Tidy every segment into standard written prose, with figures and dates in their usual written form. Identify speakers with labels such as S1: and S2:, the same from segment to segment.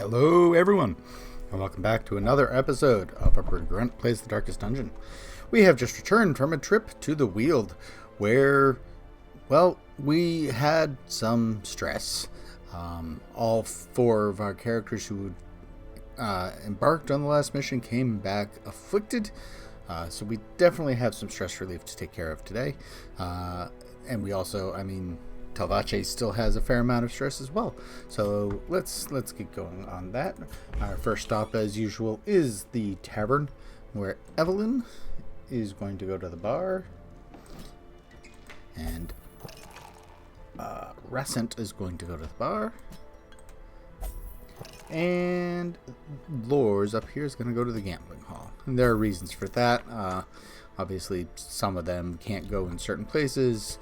S1: Hello everyone, and welcome back to another episode of Apprentice Plays the Darkest Dungeon. We have just returned from a trip to the Weald, where, well, we had some stress. All four of our characters who embarked on the last mission came back afflicted, so we definitely have some stress relief to take care of today. And we also, Talvache still has a fair amount of stress as well. So let's get going on that. Our first stop, as usual, is the tavern, where Evelyn is going to go to the bar, and Rascent is going to go to the bar, and Lors up here is going to go to the gambling hall. And there are reasons for that. Obviously, some of them can't go in certain places.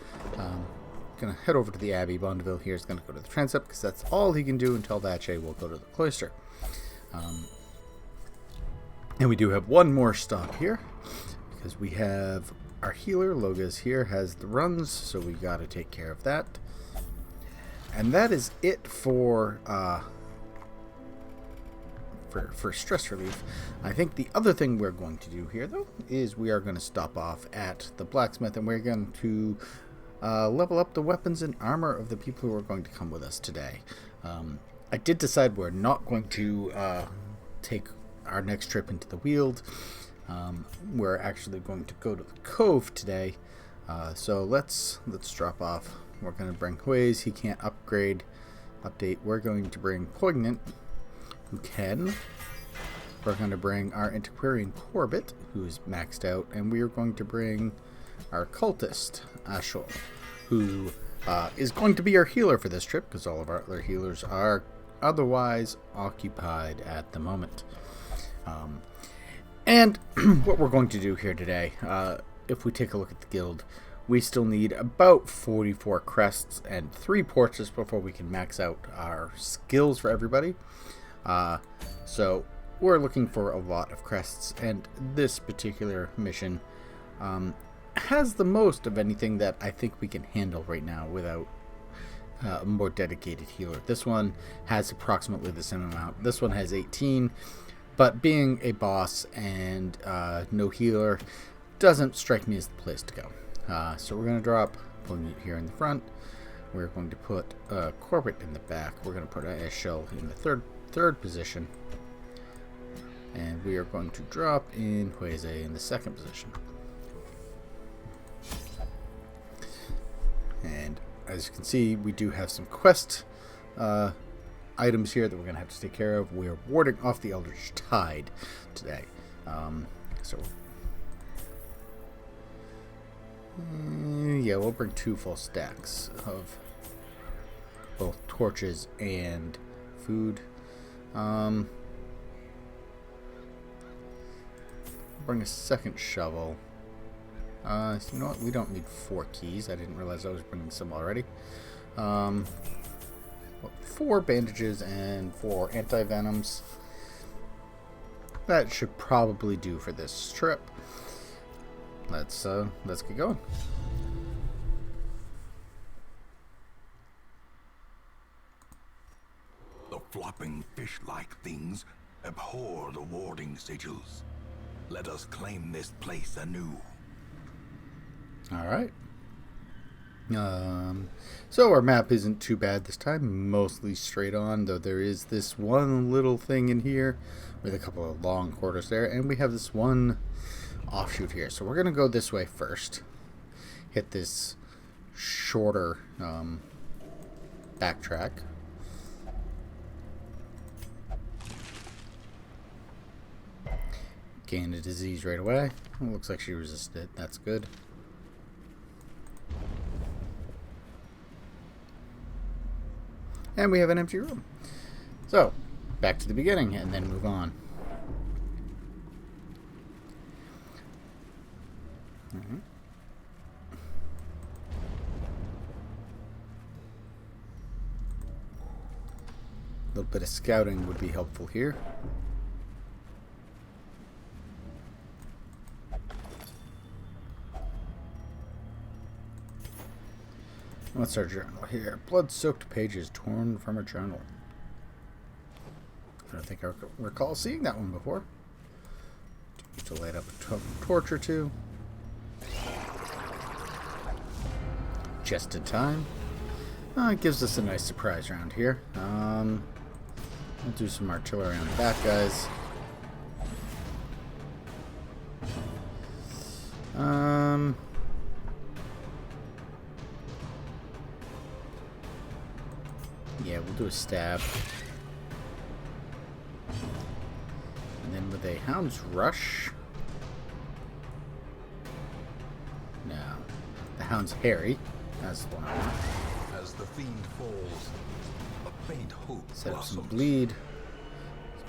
S1: Gonna head over to the Abbey. Bondeville here is gonna go to the transept because that's all he can do until Vache will go to the cloister. And we do have one more stop here because we have our healer Logas here has the runs, so we got to take care of that. And that is it for stress relief. I think the other thing we're going to do here, though, is we are going to stop off at the blacksmith, and we're going to level up the weapons and armor of the people who are going to come with us today. I did decide we're not going to take our next trip into the Weald. We're actually going to go to the Cove today. So let's drop off. We're going to bring Heuze. He can't update. We're going to bring Poignant, who can. We're going to bring our Antiquarian Corbet, who is maxed out, and we are going to bring our Occultist, Aschuill, who is going to be our healer for this trip, because all of our other healers are otherwise occupied at the moment. And what we're going to do here today, if we take a look at the guild, we still need about 44 crests and 3 portraits before we can max out our skills for everybody. So we're looking for a lot of crests, and this particular mission has the most of anything that I think we can handle right now without a more dedicated healer. This one has approximately the same amount. This one has 18, but being a boss and no healer doesn't strike me as the place to go. So we're going to drop Poignant here in the front. We're going to put Corbet in the back. We're going to put Aschuill in the third position. And we are going to drop in Heuze in the second position. And as you can see, we do have some quest items here that we're going to have to take care of. We are warding off the Eldritch Tide today. Yeah, we'll bring 2 full stacks of both torches and food. Bring a second shovel. So you know what? We don't need 4 keys. I didn't realize I was bringing some already. 4 bandages and 4 anti-venoms. That should probably do for this trip. Let's get going.
S2: The flopping fish-like things abhor the warding sigils. Let us claim this place anew.
S1: Alright. So our map isn't too bad this time, mostly straight on, though there is this one little thing in here with a couple of long corridors there, and we have this one offshoot here. So we're going to go this way first, hit this shorter backtrack. Gained a disease right away. It looks like she resisted. That's good. And we have an empty room. So, back to the beginning and then move on. A little bit of scouting would be helpful here. What's our journal here? Blood-soaked pages torn from a journal. don't think I recall seeing that one before. To light up a torch or two. Just in time. It gives us a nice surprise round here. We'll do some artillery on the back guys. Yeah, we'll do a stab. And then with a Hound's Rush. No. The Hound's Harry. That's the one I want.
S2: As the fiend falls, a faint hope
S1: Set up some
S2: blossoms.
S1: bleed.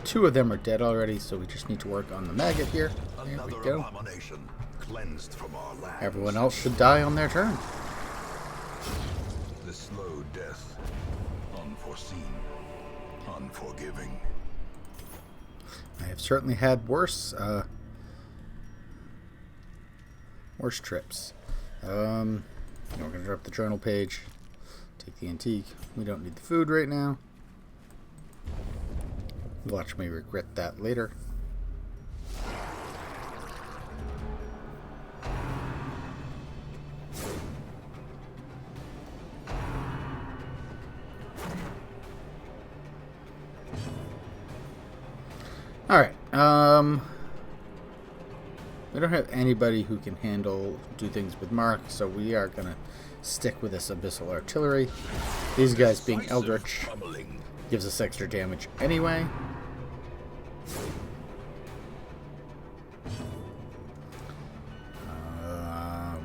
S1: 2 of them are dead already, so we just need to work on the maggot here. There we
S2: Another
S1: go.
S2: abomination cleansed from our land.
S1: Everyone else should die on their turn.
S2: The slow death, unforeseen, unforgiving.
S1: I have certainly had worse trips. We're going to drop the journal page. Take the antique. We don't need the food right now. Watch me regret that later. Alright, we don't have anybody who can do things with Mark, so we are going to stick with this Abyssal Artillery. These guys being Eldritch gives us extra damage anyway.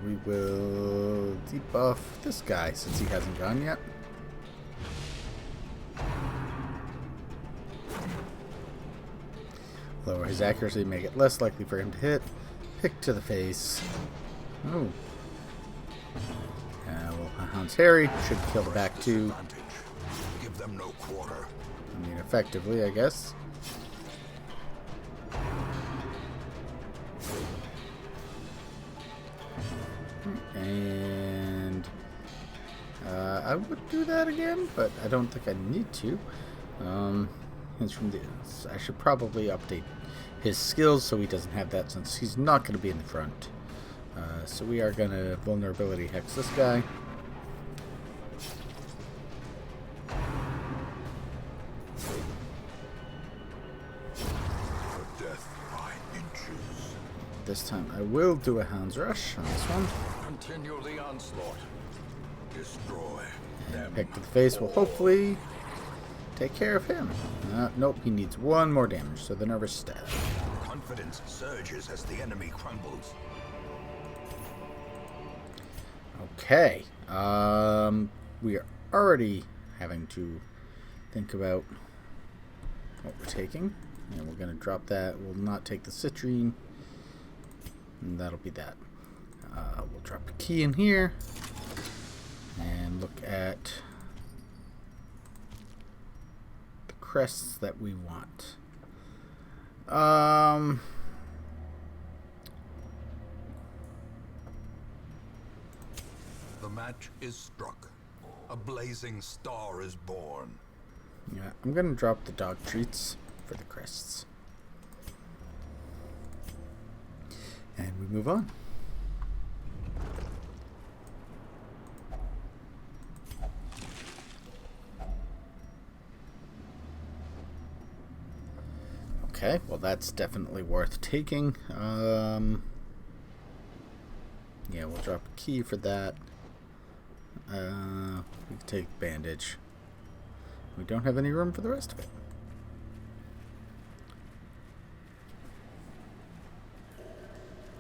S1: We will debuff this guy since he hasn't gone yet. Lower his accuracy, make it less likely for him to hit. Pick to the face. Oh. Well, Hound's Harry should kill the back two.
S2: Give them no quarter.
S1: I mean, effectively, I guess. And I would do that again, but I don't think I need to. It's from I should probably update his skills so he doesn't have that, since he's not going to be in the front. So we are going to vulnerability hex this guy.
S2: Death by inches.
S1: This time I will do a Hound's Rush on this one.
S2: Continue the onslaught. Destroy them.
S1: Pick to the face will hopefully take care of him. Nope, he needs 1 more damage, so the nervous stab.
S2: Confidence surges as the enemy crumbles.
S1: Okay. We are already having to think about what we're taking. And we're going to drop that. We'll not take the citrine. And that'll be that. We'll drop a key in here. And look at the crests that we want.
S2: The match is struck. A blazing star is born.
S1: Yeah, I'm going to drop the dog treats for the crests. And we move on. Okay, well that's definitely worth taking. Yeah, we'll drop a key for that. We can take bandage. We don't have any room for the rest of it.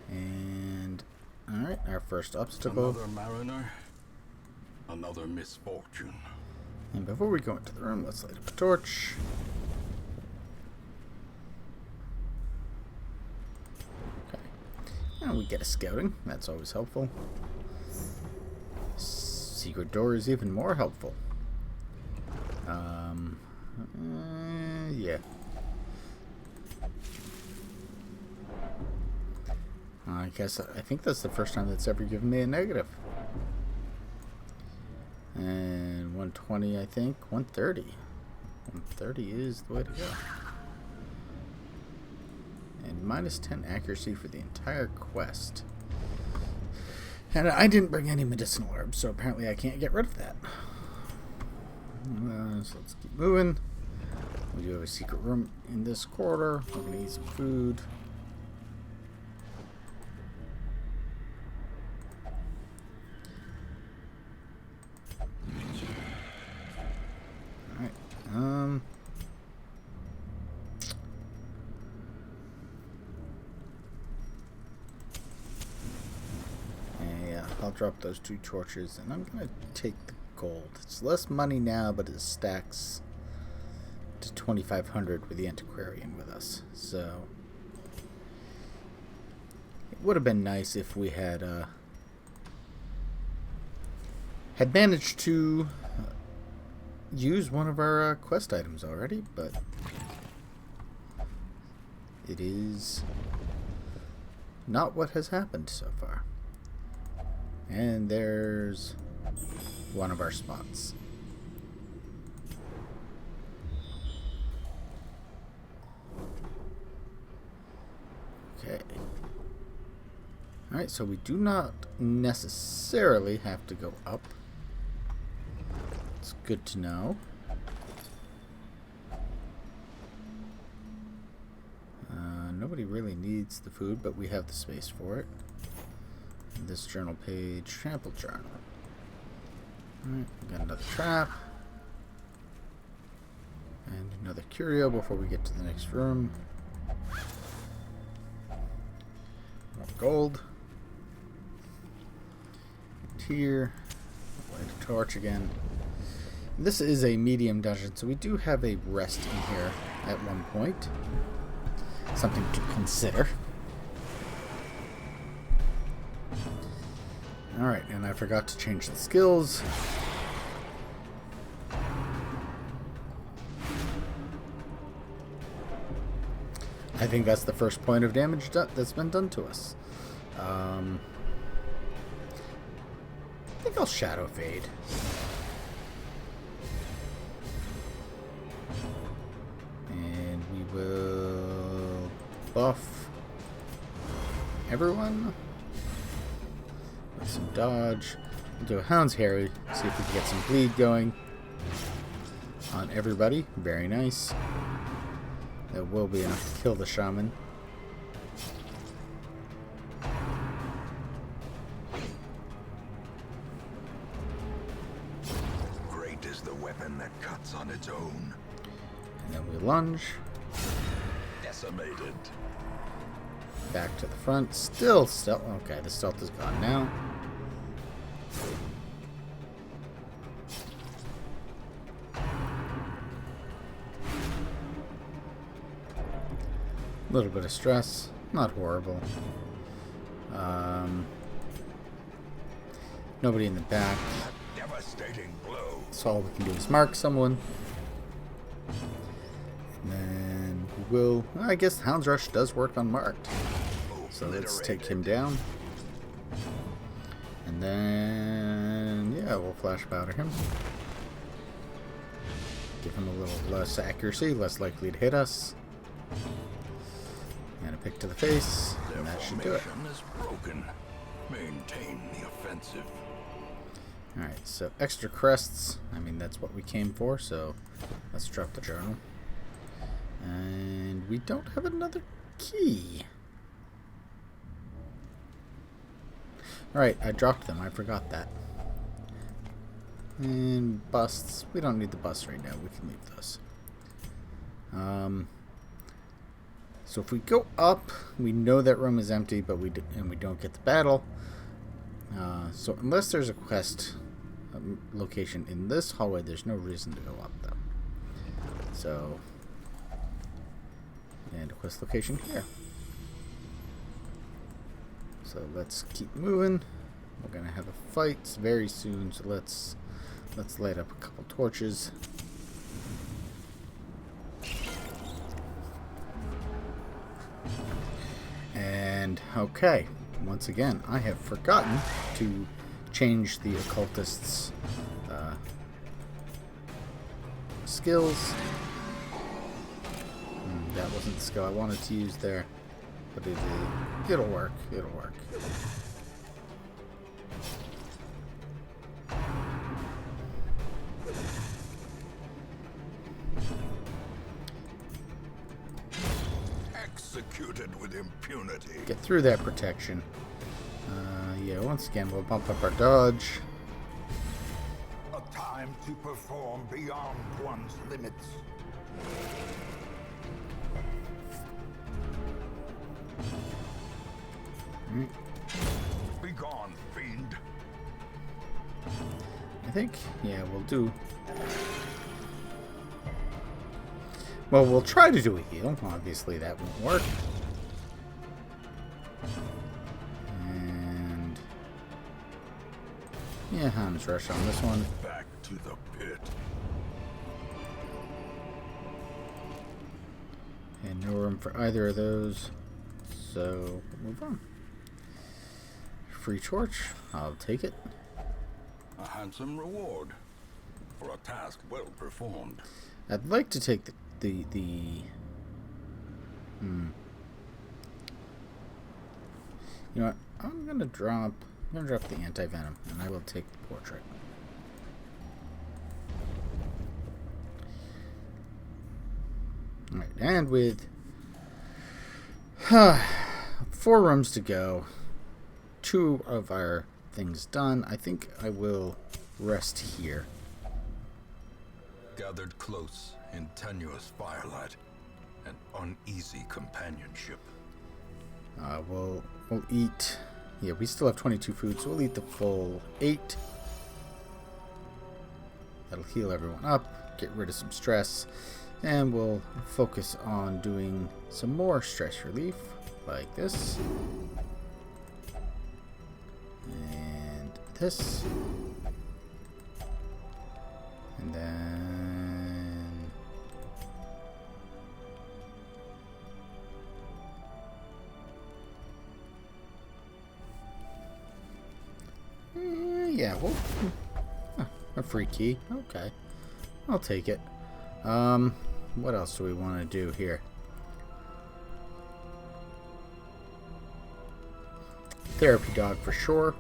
S1: And alright, our first obstacle.
S2: Another mariner, another misfortune.
S1: And before we go into the room, let's light up a torch. Okay. And we get a scouting. That's always helpful. Secret door is even more helpful. Yeah. I think that's the first time that's ever given me a negative. And 120, I think. 130. 130 is the way to go. minus 10 accuracy for the entire quest. And I didn't bring any medicinal herbs, so apparently I can't get rid of that. So let's keep moving. We do have a secret room in this corridor. We're going to eat some food. Alright. Yeah, I'll drop those 2 torches, and I'm going to take the gold. It's less money now, but it stacks to 2,500 with the Antiquarian with us. So it would have been nice if we had managed to use one of our quest items already, but it is not what has happened so far. And there's one of our spots. Okay. Alright, so we do not necessarily have to go up. It's good to know. Nobody really needs the food, but we have the space for it. And this journal page, trample journal. Alright, we got another trap. And another curio before we get to the next room. More gold. And here, light a torch again. This is a medium dungeon, so we do have a rest in here at one point. Something to consider. Alright, and I forgot to change the skills. I think that's the first point of damage that's been done to us. I think I'll Shadow Fade. And we will buff everyone with some dodge. We'll do a Hound's Harry, see if we can get some bleed going on everybody. Very nice. That will be enough to kill the shaman.
S2: Great is the weapon that cuts on its own.
S1: And then we lunge.
S2: Decimated.
S1: Back to the front. Still stealth. Okay, the stealth is gone now. A little bit of stress. Not horrible. Nobody in the back.
S2: A devastating blow.
S1: So all we can do is mark someone. And then we will... Well, I guess Hound's Rush does work on marked. So let's take him down. And then... yeah, we'll flash powder him. Give him a little less accuracy, less likely to hit us. And a pick to the face, and that should do it.
S2: Is broken. Maintain the offensive.
S1: Alright, so extra crests. I mean, that's what we came for, so let's drop the journal. And we don't have another key. Alright, I dropped them. I forgot that. And busts. We don't need the busts right now. We can leave those. So if we go up, we know that room is empty, but we don't get the battle. So unless there's a quest location in this hallway, there's no reason to go up, though. So, and a quest location here. So let's keep moving. We're gonna have a fight very soon, so let's light up a couple torches. And okay, once again, I have forgotten to change the Occultist's skills. That wasn't the skill I wanted to use there. but it'll work. It'll work.
S2: Executed with impunity.
S1: Get through that protection. Yeah, once again, we'll bump up our dodge.
S2: A time to perform beyond one's limits. Begone, fiend.
S1: I think, yeah, we'll do. Well, we'll try to do a heal. Obviously, that won't work. And yeah, Hound's rush on this one.
S2: Back to the pit.
S1: And no room for either of those. So, we'll move on. Free torch. I'll take it.
S2: A handsome reward for a task well performed.
S1: I'd like to take the You know what? I'm gonna drop the anti-venom, and I will take the portrait. Alright, and with 4 rooms to go, 2 of our things done, I think I will rest here.
S2: Gathered close in tenuous firelight and uneasy companionship.
S1: We'll eat. Yeah, we still have 22 food, so we'll eat the full 8. That'll heal everyone up, get rid of some stress, and we'll focus on doing some more stress relief, like this. And this. And then yeah, well, a free key. Okay, I'll take it. What else do we want to do here? Therapy dog for sure.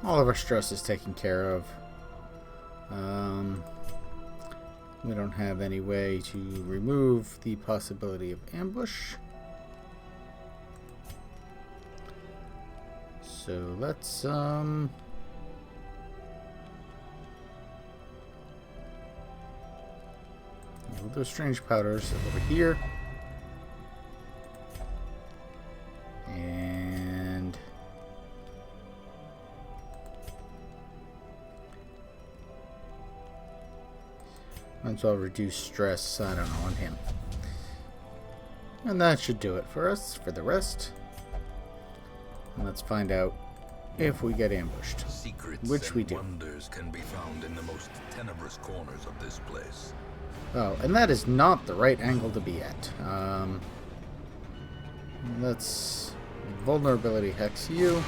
S1: All of our stress is taken care of. We don't have any way to remove the possibility of ambush. So let's we'll do strange powders over here. And might as well reduce stress, I don't know, on him. And that should do it for us. For the rest, and let's find out if we get ambushed.
S2: Secrets
S1: which we
S2: and
S1: do.
S2: Wonders can be found in the most tenebrous corners of this place.
S1: Oh, and that is not the right angle to be at. Let's vulnerability hex you.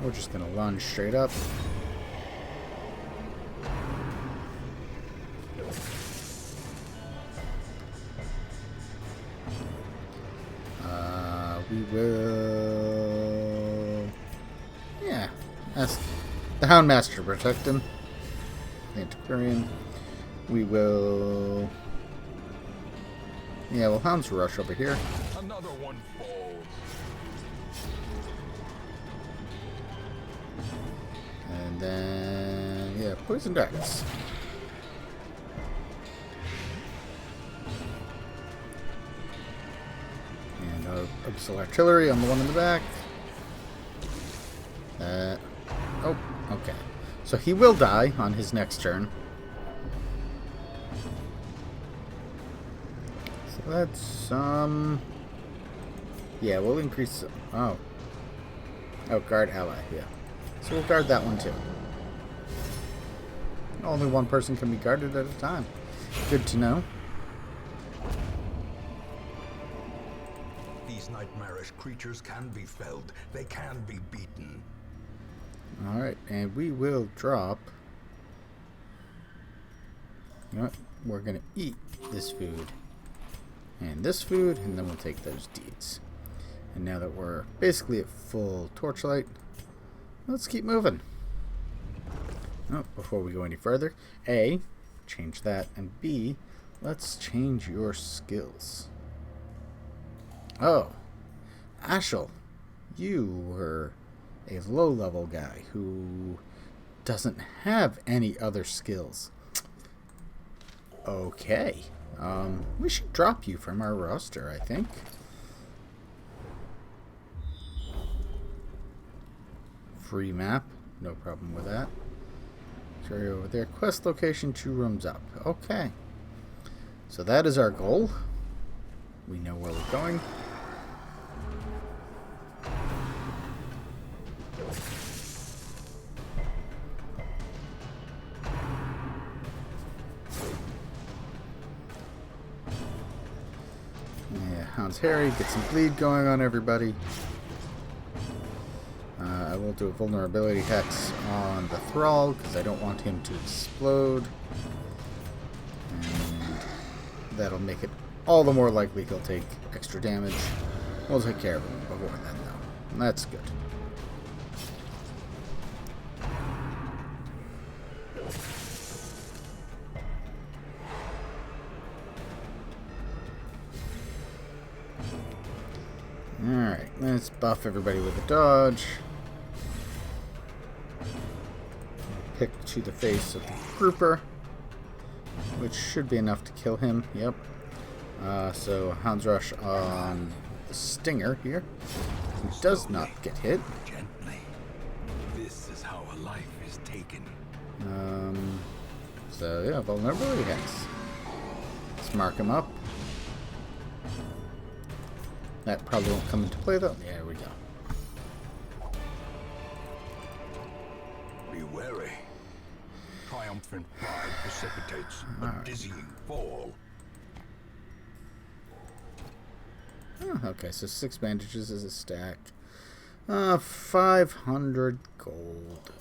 S1: We're just gonna lunge straight up. We will, yeah, ask the Houndmaster to protect him. The Antiquarian. We will, yeah, well, Hound's rush over here.
S2: Another one falls.
S1: And then, yeah, poison darts. And our Abyssal Artillery on the one in the back. Oh, okay. So he will die on his next turn. So that's, yeah, we'll increase, oh, guard ally, yeah. So we'll guard that one too. Only one person can be guarded at a time. Good to know.
S2: These These nightmarish creatures can be felled. They can be beaten.
S1: Alright, and we will drop... You know what? We're going to eat this food. And this food, and then we'll take those deeds. And now that we're basically at full torchlight, let's keep moving. Oh, before we go any further, A, change that, and B, let's change your skills. Oh, Aschuill, you were a low-level guy who doesn't have any other skills. Okay, we should drop you from our roster, I think. Free map, no problem with that. Carry over there. Quest location 2 rooms up. Okay. So that is our goal. We know where we're going. Yeah, Hound's Harry, get some bleed going on everybody. I will do a vulnerability hex on the Thrall because I don't want him to explode. And that'll make it all the more likely he'll take extra damage. We'll take care of him before then, though. And that's good. Alright, let's buff everybody with a dodge. Pick to the face of the grouper, which should be enough to kill him. Yep. So Hound's Rush on the Stinger here, who does not get hit.
S2: Gently. This is how a life is taken.
S1: So yeah, vulnerability hex. Let's mark him up. That probably won't come into play though. There we go.
S2: Be wary. Triumphant pride precipitates a dizzying fall.
S1: Oh, okay, so 6 bandages is a stack. 500 gold.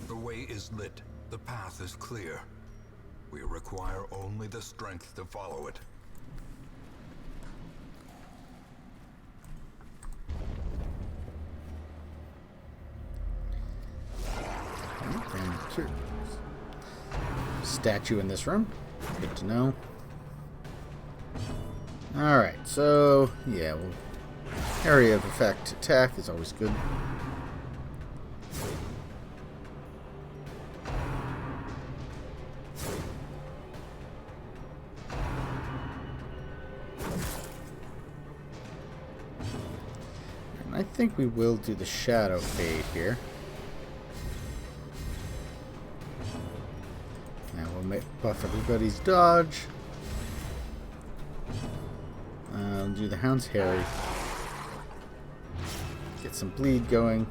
S2: The way is lit. The path is clear. We require only the strength to follow it.
S1: Sure. Statue in this room. Good to know. Alright, so yeah, well, area of effect attack is always good. And I think we will do the shadow fade here. Buff everybody's dodge. Do the Hound's Harry. Get some bleed going.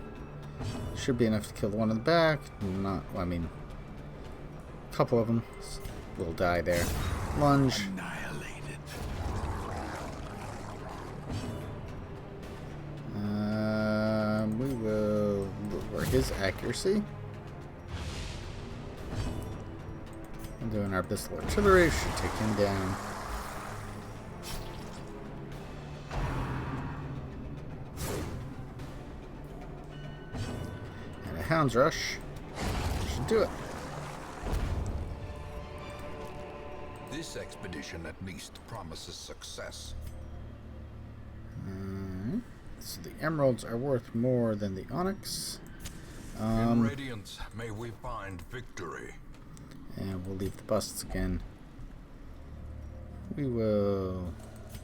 S1: Should be enough to kill the one in the back. Not, well, I mean, a couple of them will die there. Lunge.
S2: Annihilated.
S1: We will lower his accuracy. Doing our Abyssal Artillery should take him down. And a Hound's Rush should do it.
S2: This expedition at least promises success.
S1: So the emeralds are worth more than the onyx.
S2: In Radiance, may we find victory.
S1: And we'll leave the busts again. We will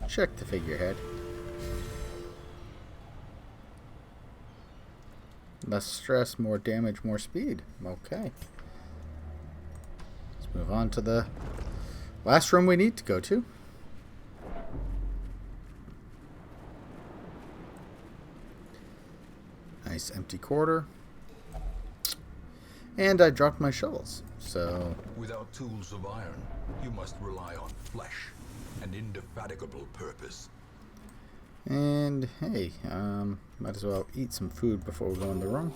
S1: check the figurehead. Less stress, more damage, more speed. Okay. Let's move on to the last room we need to go to. Nice empty quarter. And I dropped my shovels, so...
S2: Without tools of iron, you must rely on flesh and indefatigable purpose.
S1: And hey, might as well eat some food before we go in the room.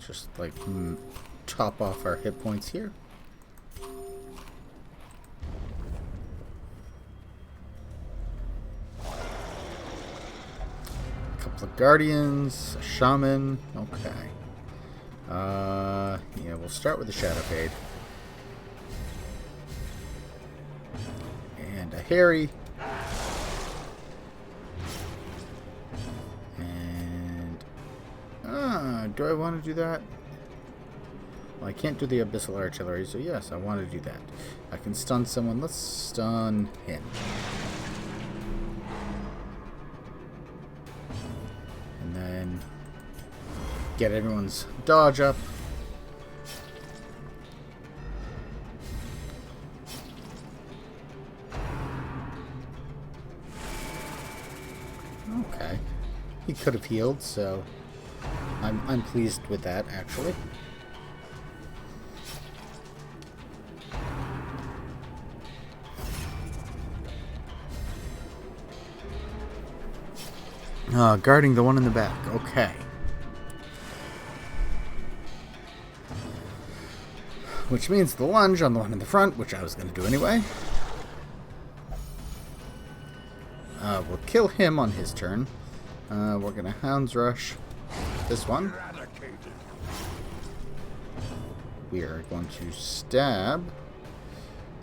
S1: Just like top off our hit points here. A couple of guardians, a shaman. Okay. Yeah, we'll start with the Shadowcade. And a Harry. And do I want to do that? Well, I can't do the Abyssal Artillery, so yes, I want to do that. I can stun someone. Let's stun him. And then get everyone's dodge up. Okay. He could have healed, so I'm pleased with that, actually. Guarding the one in the back. Okay. Which means the lunge on the one in the front, which I was going to do anyway. We'll kill him on his turn. We're going to Hound's Rush this one. We are going to stab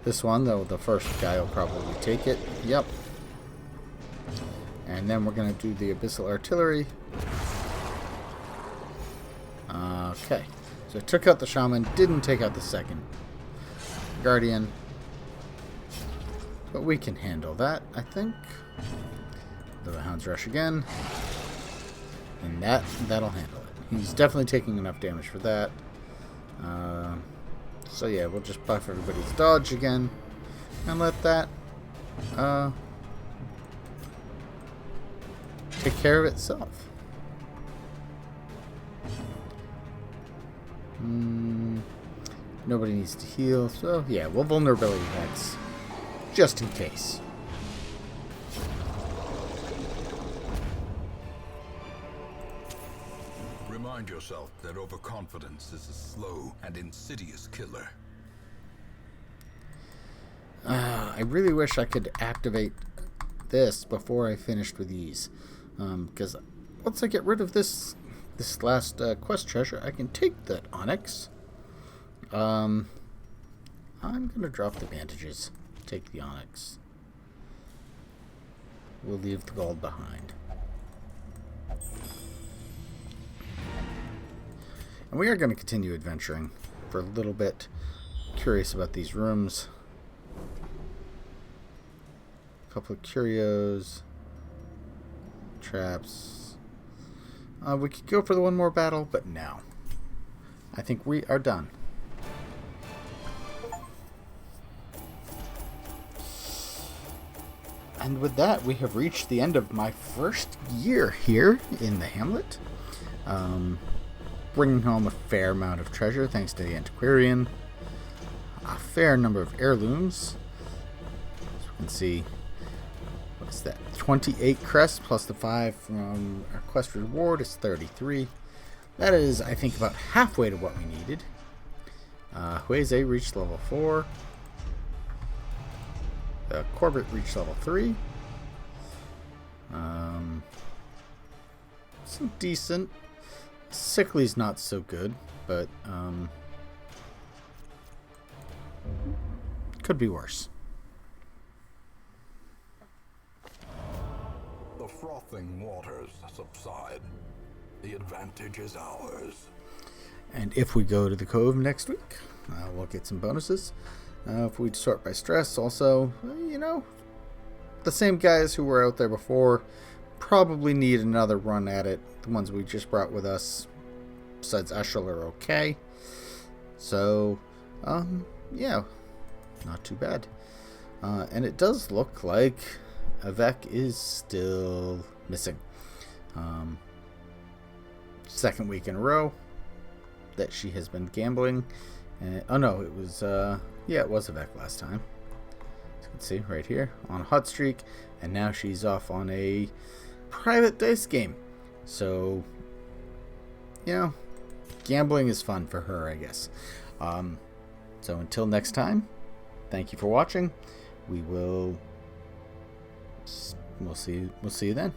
S1: this one, though the first guy will probably take it. Yep. And then we're going to do the Abyssal Artillery. Okay. So it took out the Shaman, didn't take out the second Guardian. But we can handle that, I think. Do the Hound's Rush again. And that'll handle it. He's definitely taking enough damage for that. So yeah, we'll just buff everybody's dodge again. And let that take care of itself. Nobody needs to heal, so yeah, we'll vulnerability hex just in case.
S2: Remind yourself that overconfidence is a slow and insidious killer.
S1: I really wish I could activate this before I finished with these. Because once I get rid of this last quest treasure, I can take that Onyx. I'm going to drop the bandages. Take the Onyx. We'll leave the gold behind. And we are going to continue adventuring for a little bit. Curious about these rooms. A couple of curios. Traps. We could go for the one more battle, but no. I think we are done. And with that, we have reached the end of my first year here in the hamlet. Bringing home a fair amount of treasure thanks to the Antiquarian. A fair number of heirlooms. As we can see, what's that? 28 crests plus the 5 from our quest reward is 33. That is, I think, about halfway to what we needed. Heuze reached level 4. Corbet reached level 3. Some decent. Sickly's not so good, but could be worse.
S2: The frothing waters subside. The advantage is ours.
S1: And if we go to the Cove next week, we'll get some bonuses. If we sort by stress, also, you know, the same guys who were out there before probably need another run at it. The ones we just brought with us, besides Aschuill, are okay. So, yeah, not too bad. And it does look like Avec is still missing. Second week in a row that she has been gambling. Oh no, it was, yeah, it was Avec last time. let's see, right here, on a hot streak, and now she's off on a private dice game. So, you know, gambling is fun for her, I guess. So until next time, thank you for watching. We'll see you then.